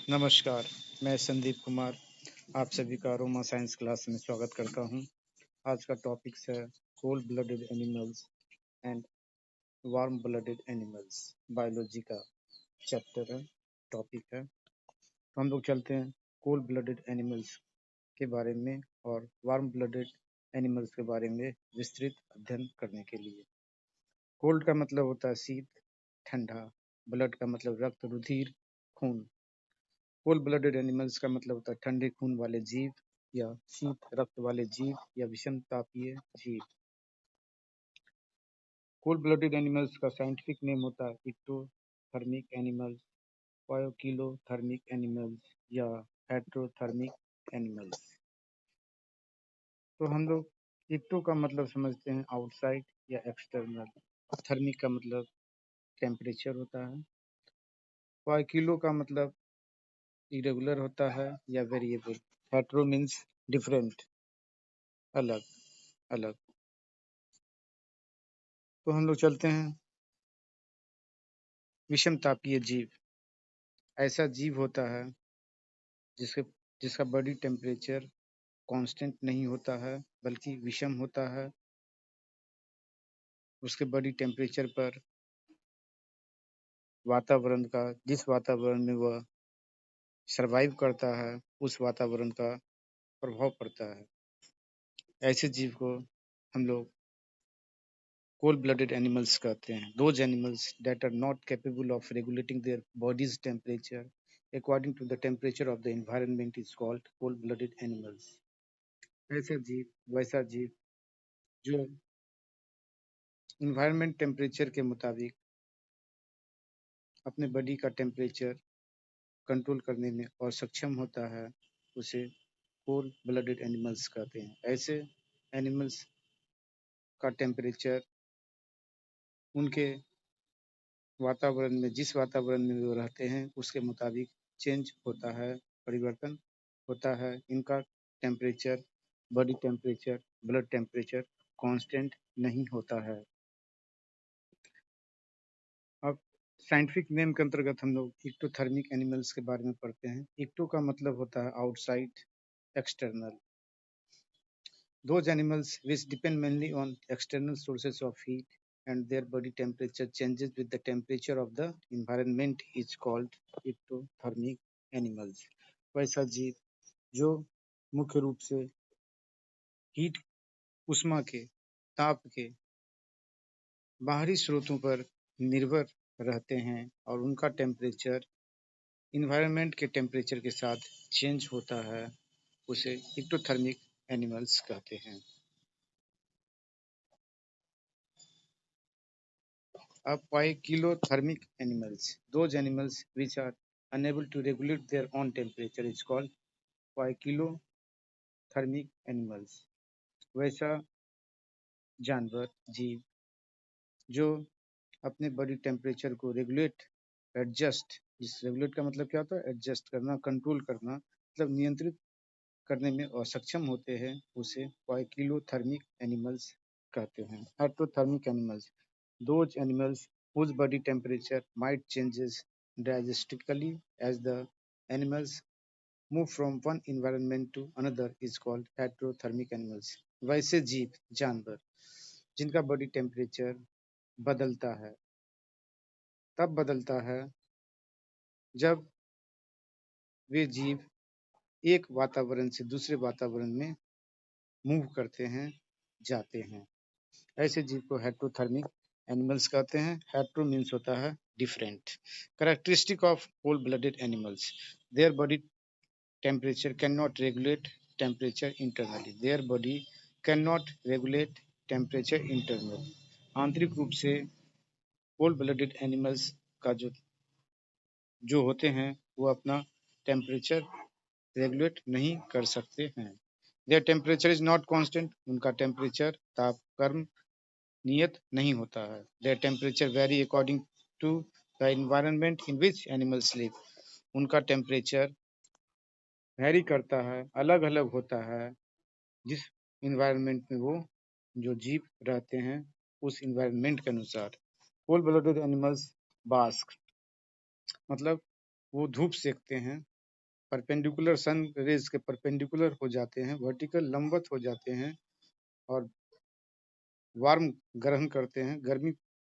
नमस्कार, मैं संदीप कुमार आप सभी का अरोमा साइंस क्लास में स्वागत करता हूं। आज का टॉपिक्स है cold blooded animals and warm blooded animals. Biology का चैप्टर है, टॉपिक है। तो हम लोग चलते हैं कोल्ड ब्लडेड एनिमल्स के बारे में और वार्म ब्लडेड एनिमल्स के बारे में विस्तृत अध्ययन करने के लिए। कोल्ड का मतलब होता है शीत, ठंडा। ब्लड का मतलब रक्त, रुधिर, खून। कोल्ड ब्लडेड एनिमल्स का मतलब होता है ठंडे खून वाले जीव या शीत रक्त वाले जीव या विषम तापीय जीव। कोल्ड ब्लडेड एनिमल्स का साइंटिफिक नेम होता है एक्टोथर्मिक एनिमल्स, पायोकिलोथर्मिक एनिमल्स या हेट्रोथर्मिक एनिमल्स। तो हम लोग एक्टो का मतलब समझते हैं आउटसाइड या एक्सटर्नल। थर्मिक का मतलब टेम्परेचर होता है। पायोकिलो का मतलब इरेगुलर होता है या वेरिएबल। हेट्रो मीन्स डिफरेंट, अलग अलग। तो हम लोग चलते हैं विषम तापीय जीव। ऐसा जीव होता है जिसके जिसका बॉडी टेम्परेचर कांस्टेंट नहीं होता है बल्कि विषम होता है। उसके बॉडी टेम्परेचर पर वातावरण का, जिस वातावरण में वह सरवाइव करता है, उस वातावरण का प्रभाव पड़ता है। ऐसे जीव को हम लोग कोल्ड ब्लडेड एनिमल्स कहते हैं। Those animals that are not capable of regulating their bodies temperature according to the temperature of the environment is called cold blooded animals। ऐसे जीव, वैसा जीव जो इन्वायरमेंट टेम्परेचर के मुताबिक अपने बॉडी का टेम्परेचर कंट्रोल करने में और सक्षम होता है, उसे कोल्ड ब्लडेड एनिमल्स कहते हैं। ऐसे एनिमल्स का टेम्परेचर उनके वातावरण में, जिस वातावरण में वो रहते हैं उसके मुताबिक चेंज होता है, परिवर्तन होता है। इनका temperature, body temperature, blood temperature constant नहीं होता है। अब साइंटिफिक नेम के अंतर्गत हम लोग एक्टोथर्मिक एनिमल्स के बारे में पढ़ते हैं। एक्टो का मतलब होता है outside, external. Those animals which depend mainly on external sources of heat and their body temperature changes with the temperature of the environment is called ectothermic animals। वैसा जीव जो मुख्य रूप से हीट, उष्मा के, ताप के बाहरी स्रोतों पर निर्भर रहते हैं और उनका टेम्परेचर इन्वायरमेंट के टेम्परेचर के साथ चेंज होता है, उसे एक्टोथर्मिक एनिमल्स कहते हैं। अब poikilothermic animals, those animals which are unable to regulate their own temperature is called poikilothermic animals। वैसा जानवर, जीव जो अपने बॉडी टेम्परेचर को रेगुलेट, एडजस्ट, जिस रेगुलेट का मतलब क्या होता है? एडजस्ट करना, कंट्रोल करना, मतलब नियंत्रित करने में असक्षम होते हैं, उसे poikilothermic animals कहते हैं। हेट्रोथर्मिक animals, those animals whose body temperature might changes drastically as the animals move from one environment to another is called heterothermic animals। वैसे जीव, जानवर जिनका बॉडी टेम्परेचर बदलता है, तब बदलता है जब वे जीव एक वातावरण से दूसरे वातावरण में मूव करते हैं, जाते हैं। ऐसे जीव को हेट्रोथर्मिक एनिमल्स कहते हैं। हेट्रो मीन्स होता है different. Characteristic of cold blooded animals, their body temperature can not regulate temperature internally. Their body can not regulate temperature internal. आंतरिक रूप से कोल्ड ब्लडेड एनिमल्स का जो होते हैं वो अपना टेम्परेचर रेगुलेट नहीं कर सकते हैं। Their temperature is not constant, उनका टेम्परेचर तापक्रम नियत नहीं होता है। Their temperature vary according to the environment in which animals live. उनका टेम्परेचर वेरी करता है, अलग अलग होता है, जिस इन्वायरमेंट में वो जो जीव रहते हैं उस इन्वायरमेंट के अनुसार। कोल्ड ब्लडेड एनिमल्स बास्क, मतलब वो धूप सेकते हैं, परपेंडिकुलर सन रेज के परपेंडिकुलर हो जाते हैं, वर्टिकल लंबवत हो जाते हैं और वार्म ग्रहण करते हैं, गर्मी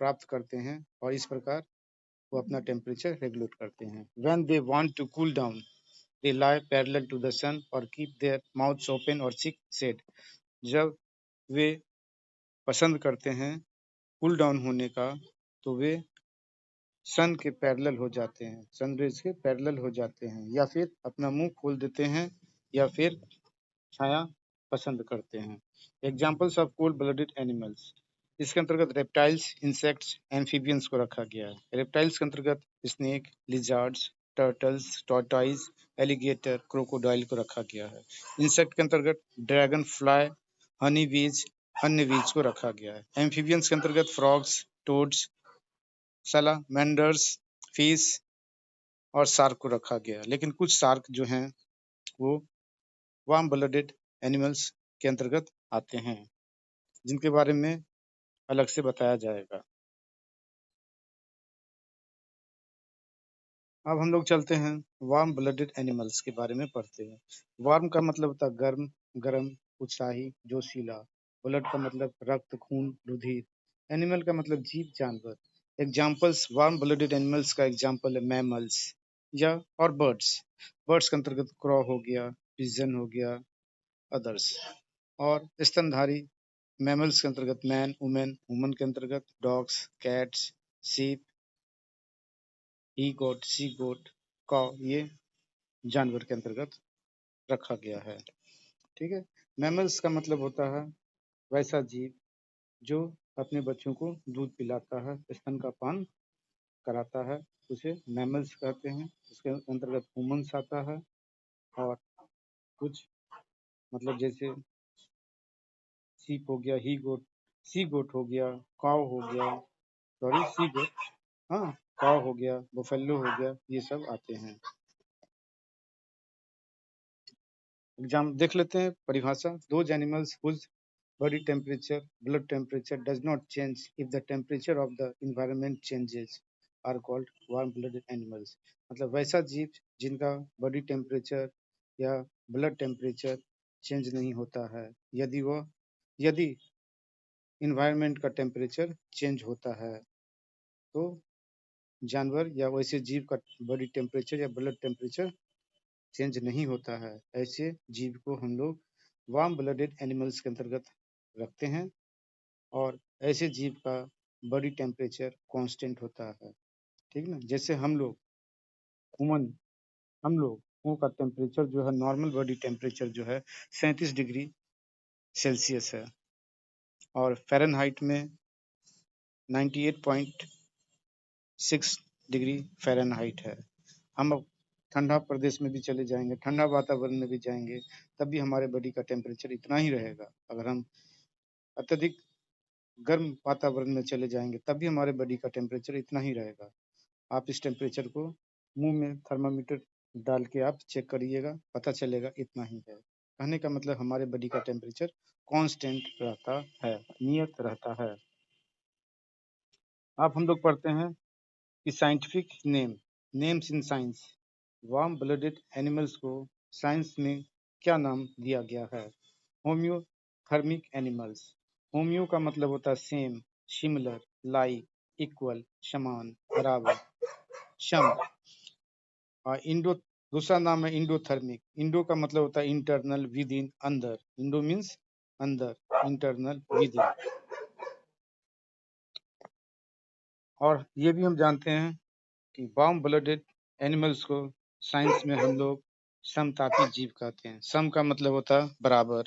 प्राप्त करते हैं और इस प्रकार वो अपना टेम्परेचर रेगुलेट करते हैं। When they want to cool down they lie parallel to the sun और कीप देयर माउथ्स ओपन और चीक सेड। जब वे पसंद करते हैं कूल डाउन होने का तो वे सन के पैरेलल हो जाते हैं, सनरेज के पैरेलल हो जाते हैं, या फिर अपना मुंह खोल देते हैं या फिर छाया पसंद करते हैं। Examples of cold blooded animals, इसके अंतर्गत रेप्टाइल्स, इंसेक्ट्स, एम्फीबियंस को रखा गया है। रेप्टाइल्स के अंतर्गत snake, lizards, turtles, tortoise, alligator, crocodile को रखा गया है। इंसेक्ट के अंतर्गत ड्रैगन फ्लाई, हनी बीज, अन्य बीज को रखा गया है। एम्फीबियंस के अंतर्गत फ्रॉग्स, टोड्स, सलामेंडर्स, फिश और शार्क को रखा गया है। लेकिन कुछ शार्क जो हैं वो वार्म ब्लडेड एनिमल्स के अंतर्गत आते हैं, जिनके बारे में अलग से बताया जाएगा। अब हम लोग चलते हैं वार्म ब्लडेड एनिमल्स के बारे में पढ़ते हैं। वार्म का मतलब होता है गर्म, गरम, उत्साही, जोशीला। ब्लड का मतलब रक्त, खून, रुधिर। एनिमल का मतलब जीव, जानवर। एग्जाम्पल्स वार्म ब्लडेड एनिमल्स का एग्जाम्पल है मैमल्स या और बर्ड्स। बर्ड्स के अंतर्गत क्रॉ हो गया, पिजन हो गया, अदर्स। और स्तनधारी मैमल्स के अंतर्गत मैन, वुमेन, वुमन के अंतर्गत डॉग्स, कैट्स, सीप, ही गोट, सी गोट, काउ, ये जानवर के अंतर्गत रखा गया है। ठीक है। मैमल्स का मतलब होता है वैसा जीव जो अपने बच्चों को दूध पिलाता है, स्तन का पान कराता है, उसे मैमल्स कहते हैं। उसके अंतर्गत ह्यूमन्स आता है और कुछ मतलब जैसे सीप हो गया, ही गोट, सी गोट हो गया, काव हो गया, सॉरी सी गोट, हाँ, काव हो गया, बफेलो हो गया, ये सब आते हैं। एग्जाम देख लेते हैं परिभाषा। Those animals whose body temperature, blood temperature does not change if the temperature of the environment changes are called warm blooded animals। मतलब वैसा जीव जिनका बॉडी टेम्परेचर या ब्लड टेम्परेचर चेंज नहीं होता है यदि इन्वायरमेंट का टेम्परेचर चेंज होता है तो जानवर या वैसे जीव का बॉडी टेम्परेचर या ब्लड टेम्परेचर चेंज नहीं होता है, ऐसे जीव को हम लोग वार्म ब्लडेड एनिमल्स के अंतर्गत रखते हैं। और ऐसे जीव का बॉडी टेम्परेचर कांस्टेंट होता है। ठीक ना, जैसे ह्यूमन हम लोगों का टेम्परेचर जो है, नॉर्मल बॉडी टेम्परेचर जो है 37 डिग्री सेल्सियस है और फ़ारेनहाइट में 98.6 डिग्री फ़ारेनहाइट है। हम अब ठंडा प्रदेश में भी चले जाएंगे, ठंडा वातावरण में भी जाएंगे, तब भी हमारे बॉडी का टेम्परेचर इतना ही रहेगा। अगर हम अत्यधिक गर्म वातावरण में चले जाएंगे तब भी हमारे बॉडी का टेम्परेचर इतना ही रहेगा। आप इस टेम्परेचर को मुंह में थर्मामीटर डाल के आप चेक करिएगा, पता चलेगा इतना ही है। कहने का मतलब हमारे बॉडी का टेम्परेचर कांस्टेंट रहता है, नियत रहता है। अब हम लोग पढ़ते हैं कि scientific names in science. Warm blooded animals को साइंस में क्या नाम दिया गया है? Homeothermic animals. होम्यो का मतलब होता है सेम, सिमिलर, लाइक, इक्वल, समान, बराबर, सम। और इंडो दूसरा नाम है इंडोथर्मिक। इंडो का मतलब होता है इंटरनल, विद इन, अंदर। इंडो मीन्स अंदर, इंटरनल, विद इन। और ये भी हम जानते हैं कि वार्म ब्लडेड एनिमल्स को साइंस में हम लोग समतापी जीव कहते हैं। सम का मतलब होता है बराबर,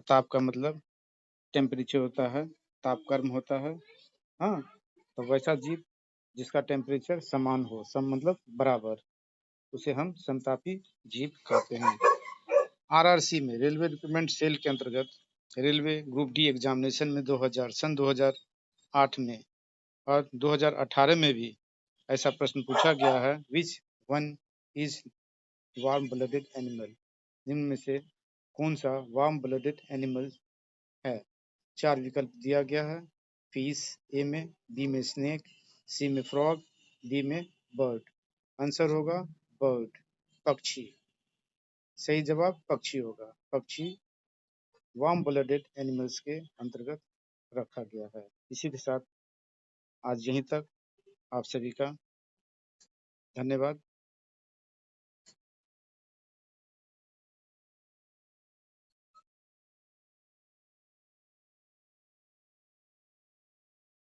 ताप का मतलब टेम्परेचर होता है, तापक्रम होता है। हाँ, तो वैसा जीव जिसका टेम्परेचर समान हो, सम मतलब बराबर, उसे हम समतापी जीव कहते हैं। आरआरसी में रेलवे रिक्रूटमेंट सेल के अंतर्गत रेलवे ग्रुप डी एग्जामिनेशन में 2008 में और 2018 में भी ऐसा प्रश्न पूछा गया है, which one is warm blooded animal. जिनमें से कौन सा वार्म ब्लडेड एनिमल है? 4 विकल्प दिया गया है। फिश ए में, बी में स्नेक, सी में फ्रॉग, डी में बर्ड। आंसर होगा बर्ड, पक्षी। सही जवाब पक्षी होगा। पक्षी वार्म ब्लडेड एनिमल्स के अंतर्गत रखा गया है। इसी के साथ आज यहीं तक। आप सभी का धन्यवाद।